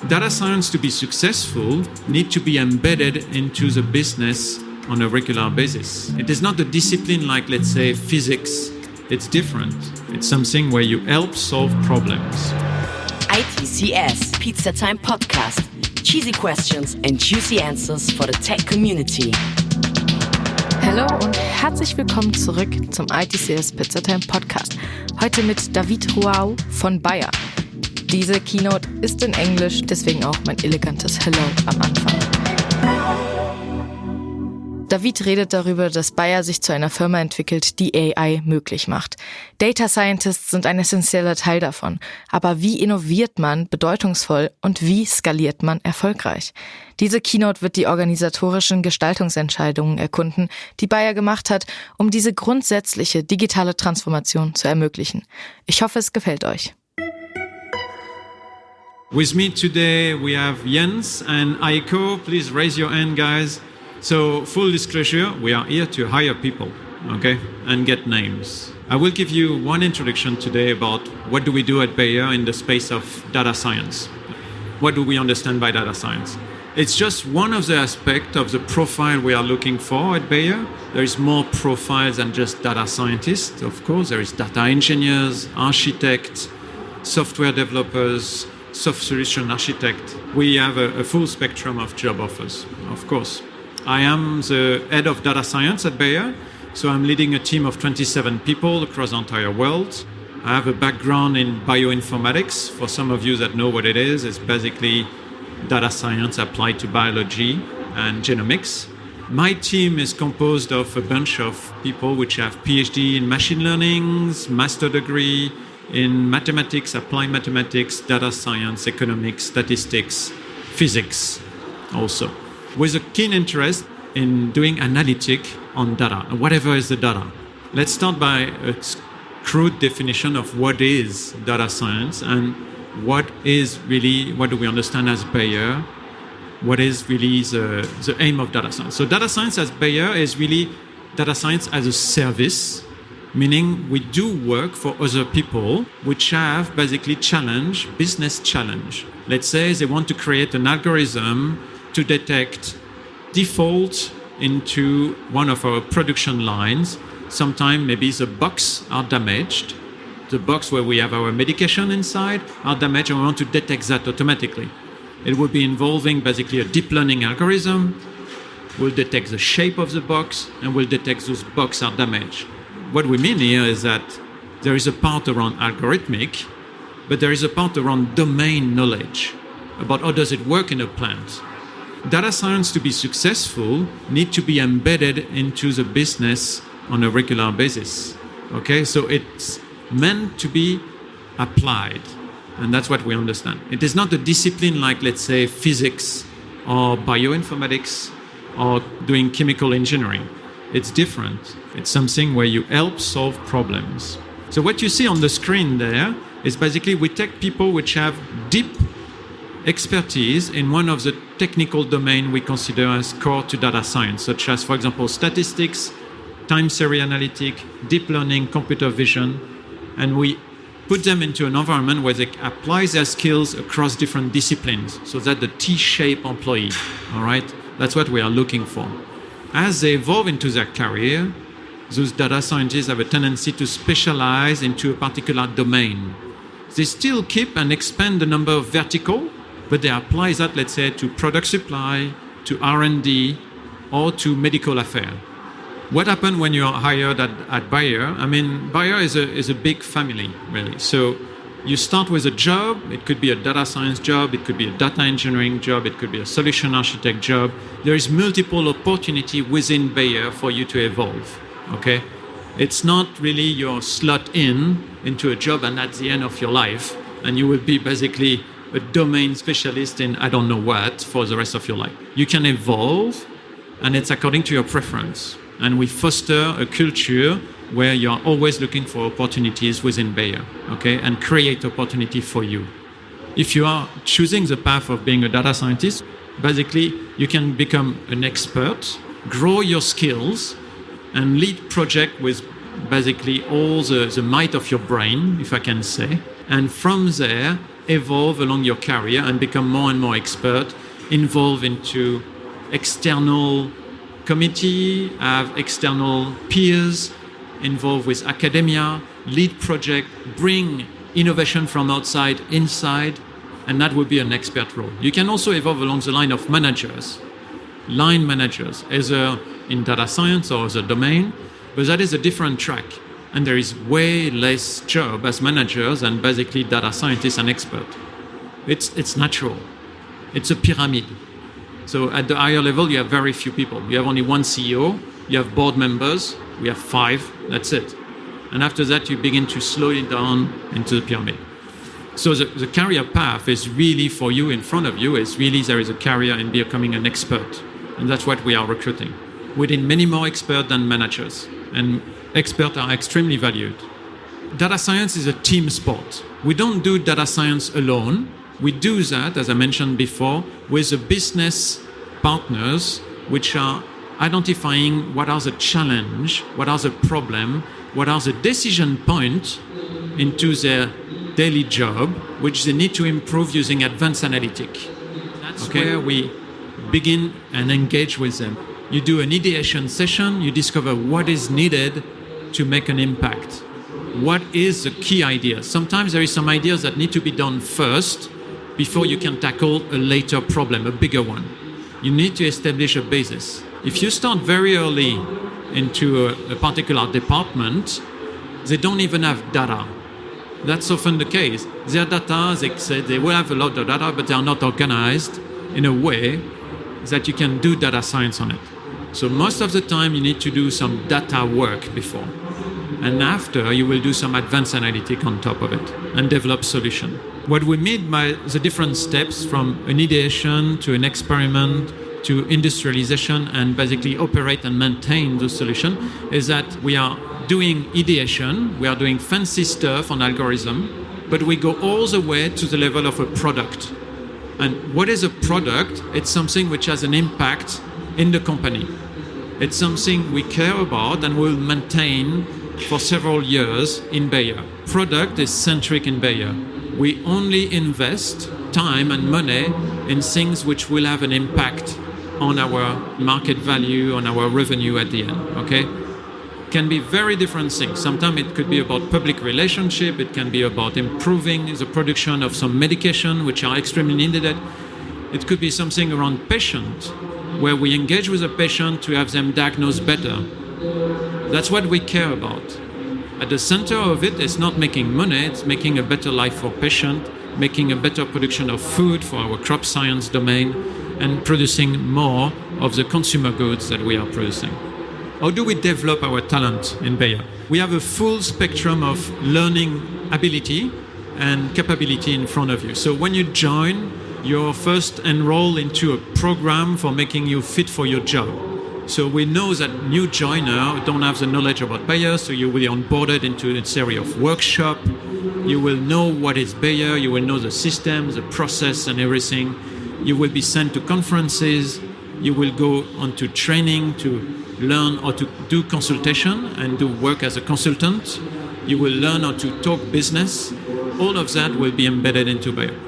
Data science, to be successful, need to be embedded into the business on a regular basis. It is not a discipline like, let's say, physics. It's different. It's something where you help solve problems. ITCS Pizza Time Podcast. Cheesy questions and juicy answers for the tech community. Hallo und herzlich willkommen zurück zum ITCS Pizza Time Podcast. Heute mit David Ruau von Peyerl. Diese Keynote ist in Englisch, deswegen auch mein elegantes Hello am Anfang. David redet darüber, dass Peyerl sich zu einer Firma entwickelt, die AI möglich macht. Data Scientists sind ein essentieller Teil davon. Aber wie innoviert man bedeutungsvoll und wie skaliert man erfolgreich? Diese Keynote wird die organisatorischen Gestaltungsentscheidungen erkunden, die Peyerl gemacht hat, um diese grundsätzliche digitale Transformation zu ermöglichen. Ich hoffe, es gefällt euch. With me today we have Jens and Aiko. Please raise your hand, guys. So, full disclosure, we are here to hire people, okay, and get names. I will give you one introduction today about what do we do at Peyerl in the space of data science. What do we understand by data science? It's just one of the aspects of the profile we are looking for at Peyerl. There is more profiles than just data scientists, of course. There is data engineers, architects, software developers, soft solution architect. We have a full spectrum of job offers, of course. I am the head of data science at Peyerl, so I'm leading a team of 27 people across the entire world. I have a background in bioinformatics. For some of you that know what it is, it's basically data science applied to biology and genomics. My team is composed of a bunch of people which have PhD in machine learning, master degree in mathematics, applied mathematics, data science, economics, statistics, physics also, with a keen interest in doing analytic on data, whatever is the data. Let's start by a crude definition of what is data science and what do we understand as Peyerl, what is really the aim of data science. So data science as Peyerl is really data science as a service, meaning we do work for other people which have basically business challenge. Let's say they want to create an algorithm to detect default into one of our production lines. Sometimes maybe the box are damaged. The box where we have our medication inside are damaged and we want to detect that automatically. It would be involving basically a deep learning algorithm. We'll detect the shape of the box and we'll detect those boxes are damaged. What we mean here is that there is a part around algorithmic, but there is a part around domain knowledge about how does it work in a plant. Data science, to be successful, need to be embedded into the business on a regular basis. Okay, so it's meant to be applied, and that's what we understand. It is not a discipline like, let's say, physics or bioinformatics or doing chemical engineering. It's different. It's something where you help solve problems. So what you see on the screen there is basically we take people which have deep expertise in one of the technical domain we consider as core to data science, such as, for example, statistics, time series analytic, deep learning, computer vision, and we put them into an environment where they apply their skills across different disciplines, so that the T-shaped employee, all right? That's what we are looking for. As they evolve into their career, those data scientists have a tendency to specialize into a particular domain. They still keep and expand the number of vertical, but they apply that, let's say, to product supply, to R&D, or to medical affairs. What happened when you are hired at Peyerl? I mean, Peyerl is a big family, really. So you start with a job. It could be a data science job. It could be a data engineering job. It could be a solution architect job. There is multiple opportunity within Peyerl for you to evolve, okay? It's not really your slot into a job and at the end of your life, and you will be basically a domain specialist in I don't know what for the rest of your life. You can evolve, and it's according to your preference. And we foster a culture where you are always looking for opportunities within Peyerl, okay, and create opportunity for you. If you are choosing the path of being a data scientist, basically you can become an expert, grow your skills, and lead project with basically all the might of your brain, if I can say. And from there, evolve along your career and become more and more expert, involve into external committee, have external peers, involve with academia, lead project, bring innovation from outside inside, and that would be an expert role. You can also evolve along the line of managers, line managers, either in data science or as a domain, but that is a different track. And there is way less job as managers than basically data scientists and experts. It's natural. It's a pyramid. So at the higher level, you have very few people. You have only one CEO, you have board members, we have 5, that's it. And after that, you begin to slow it down into the pyramid. So the career path is really for you in front of you, is really there is a career in becoming an expert. And that's what we are recruiting. We need many more experts than managers. And experts are extremely valued. Data science is a team sport. We don't do data science alone. We do that, as I mentioned before, with the business partners, which are identifying what are the challenge, what are the problem, what are the decision points into their daily job, which they need to improve using advanced analytics. That's where we begin and engage with them. You do an ideation session, you discover what is needed to make an impact. What is the key idea? Sometimes there is some ideas that need to be done first before you can tackle a later problem, a bigger one. You need to establish a basis. If you start very early into a particular department, they don't even have data. That's often the case. Their data, they say they will have a lot of data, but they are not organized in a way that you can do data science on it. So most of the time you need to do some data work before. And after you will do some advanced analytic on top of it and develop solution. What we mean by the different steps from an ideation to an experiment to industrialization and basically operate and maintain the solution is that we are doing ideation, we are doing fancy stuff on algorithm, but we go all the way to the level of a product. And what is a product? It's something which has an impact in the company. It's something we care about and will maintain for several years in Peyerl. Product is centric in Peyerl. We only invest time and money in things which will have an impact on our market value, on our revenue at the end, okay? Can be very different things. Sometimes it could be about public relationship, it can be about improving the production of some medication which are extremely needed. It could be something around patient, where we engage with a patient to have them diagnosed better. That's what we care about. At the center of it is not making money, it's making a better life for patient, making a better production of food for our crop science domain, and producing more of the consumer goods that we are producing. How do we develop our talent in Peyerl? We have a full spectrum of learning ability and capability in front of you. So when you join, you're first enrolled into a program for making you fit for your job. So we know that new joiner don't have the knowledge about Peyerl, so you will be onboarded into a series of workshops. You will know what is Peyerl, you will know the system, the process and everything. You will be sent to conferences. You will go on to training to learn how to do consultation and do work as a consultant. You will learn how to talk business. All of that will be embedded into Peyerl.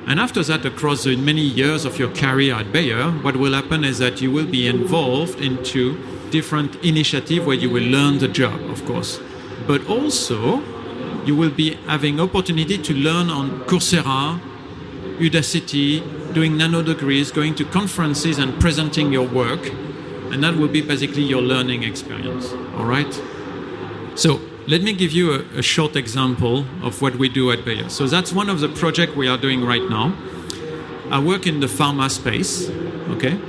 And after that, across the many years of your career at Peyerl, what will happen is that you will be involved into different initiatives where you will learn the job, of course. But also, you will be having opportunity to learn on Coursera, Udacity, doing nano degrees, going to conferences and presenting your work. And that will be basically your learning experience, all right? So let me give you a short example of what we do at Peyerl. So that's one of the projects we are doing right now. I work in the pharma space, okay?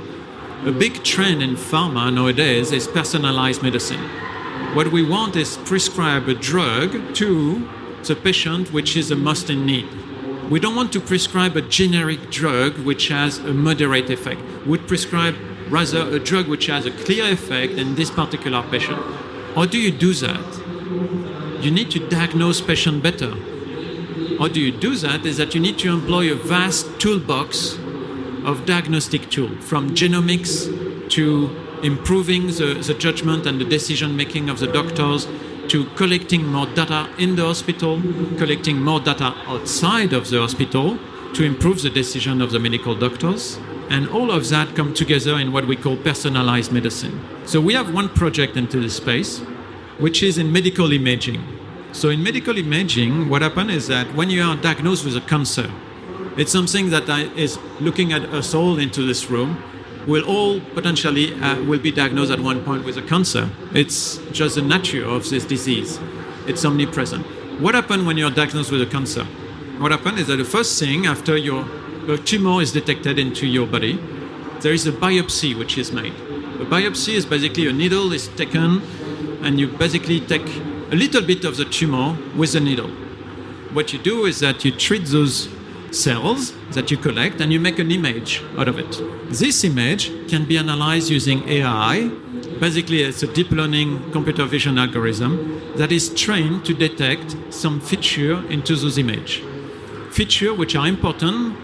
A big trend in pharma nowadays is personalized medicine. What we want is prescribe a drug to the patient which is the most in need. We don't want to prescribe a generic drug which has a moderate effect. We would prescribe rather a drug which has a clear effect in this particular patient. How do you do that? You need to diagnose patient better. How do you do that is that you need to employ a vast toolbox of diagnostic tools, from genomics to improving the judgment and the decision making of the doctors, to collecting more data in the hospital, collecting more data outside of the hospital to improve the decision of the medical doctors. And all of that come together in what we call personalized medicine. So we have one project into this space, which is in medical imaging. So in medical imaging, what happens is that when you are diagnosed with a cancer, it's something that is looking at us all into this room. We'll all potentially will be diagnosed at one point with a cancer. It's just the nature of this disease. It's omnipresent. What happens when you're diagnosed with a cancer? What happens is that the first thing after your tumor is detected into your body, there is a biopsy which is made. A biopsy is basically a needle is taken and you basically take a little bit of the tumor with the needle. What you do is that you treat those cells that you collect and you make an image out of it. This image can be analyzed using AI. Basically, it's a deep learning computer vision algorithm that is trained to detect some feature into those images. Features which are important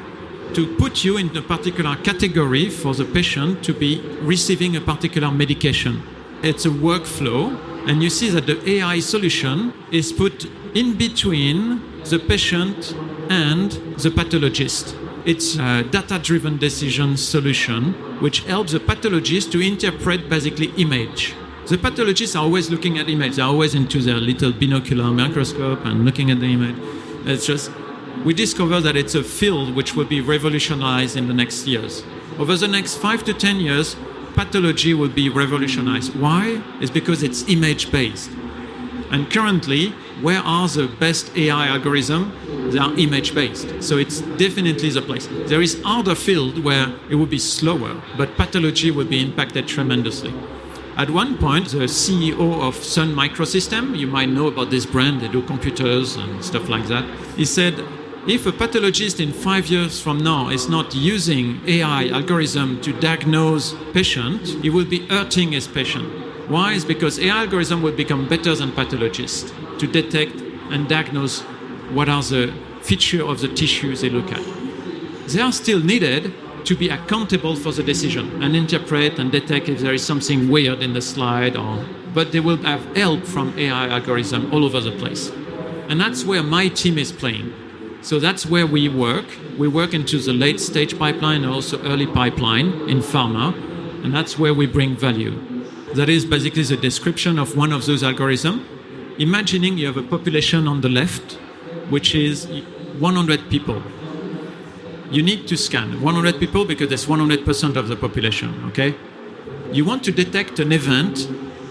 to put you in a particular category for the patient to be receiving a particular medication. It's a workflow, and you see that the AI solution is put in between the patient and the pathologist. It's a data-driven decision solution which helps the pathologist to interpret basically image. The pathologists are always looking at image. They're always into their little binocular microscope and looking at the image. It's just, we discover that it's a field which will be revolutionized in the next years. Over the next 5 to 10 years, pathology will be revolutionized. Why? It's because it's image-based. And currently, where are the best AI algorithms? They are image-based. So it's definitely the place. There is other field where it will be slower, but pathology will be impacted tremendously. At one point, the CEO of Sun Microsystem, you might know about this brand, they do computers and stuff like that. He said, if a pathologist in 5 years from now is not using AI algorithm to diagnose patient, he will be hurting his patient. Why? It's because AI algorithm will become better than pathologists to detect and diagnose what are the features of the tissues they look at. They are still needed to be accountable for the decision and interpret and detect if there is something weird in the slide, but they will have help from AI algorithm all over the place. And that's where my team is playing. So that's where we work. We work into the late stage pipeline and also early pipeline in pharma, and that's where we bring value. That is basically the description of one of those algorithms. Imagining you have a population on the left, which is 100 people. You need to scan 100 people because that's 100% of the population, okay? You want to detect an event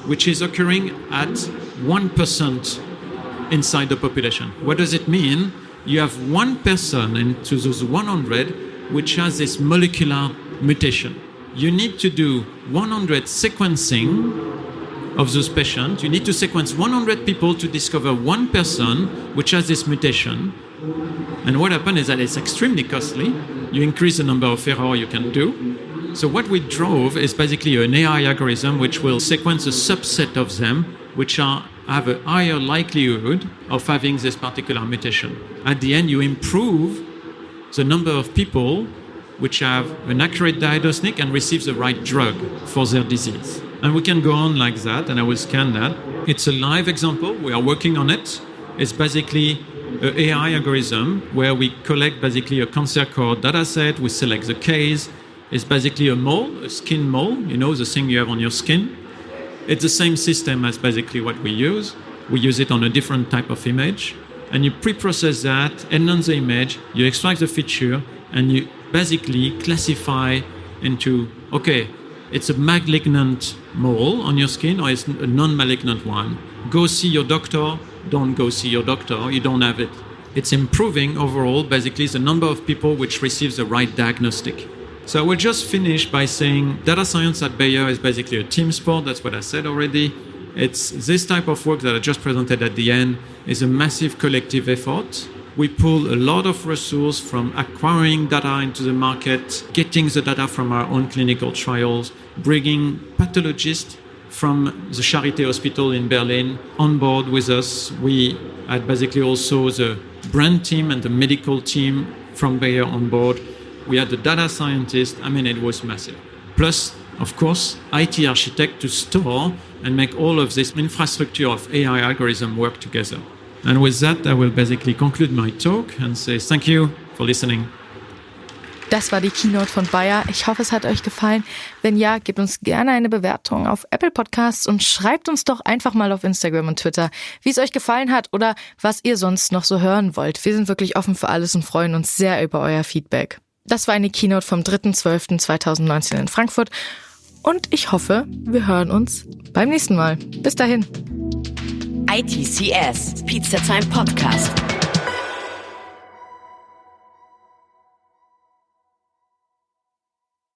which is occurring at 1% inside the population. What does it mean? You have one person into those 100 which has this molecular mutation. You need to do 100 sequencing of those patients. You need to sequence 100 people to discover one person which has this mutation. And what happens is that it's extremely costly. You increase the number of errors you can do. So what we drove is basically an AI algorithm which will sequence a subset of them which have a higher likelihood of having this particular mutation. At the end, you improve the number of people which have an accurate diagnostic and receive the right drug for their disease. And we can go on like that, and I will scan that. It's a live example. We are working on it. It's basically an AI algorithm where we collect basically a cancer core data set. We select the case. It's basically a mole, a skin mole, you know, the thing you have on your skin. It's the same system as basically what we use. We use it on a different type of image. And you pre-process that, enhance the image, you extract the feature, and you basically classify into, okay, it's a malignant mole on your skin or it's a non-malignant one. Go see your doctor, don't go see your doctor, you don't have it. It's improving overall, basically, the number of people which receive the right diagnostic. So I will just finish by saying data science at Peyerl is basically a team sport. That's what I said already. It's this type of work that I just presented at the end is a massive collective effort. We pull a lot of resources from acquiring data into the market, getting the data from our own clinical trials, bringing pathologists from the Charité Hospital in Berlin on board with us. We had basically also the brand team and the medical team from Peyerl on board. We had the data scientist. I mean, it was massive. Plus, of course, IT architect to store and make all of this infrastructure of AI algorithm work together. And with that, I will basically conclude my talk and say thank you for listening. Das war die Keynote von Bayer. Ich hoffe, es hat euch gefallen. Wenn ja, gebt uns gerne eine Bewertung auf Apple Podcasts und schreibt uns doch einfach mal auf Instagram und Twitter, wie es euch gefallen hat oder was ihr sonst noch so hören wollt. Wir sind wirklich offen für alles und freuen uns sehr über euer Feedback. Das war eine Keynote vom 3.12.2019 in Frankfurt und ich hoffe, wir hören uns beim nächsten Mal. Bis dahin. ITCS Pizza Time Podcast.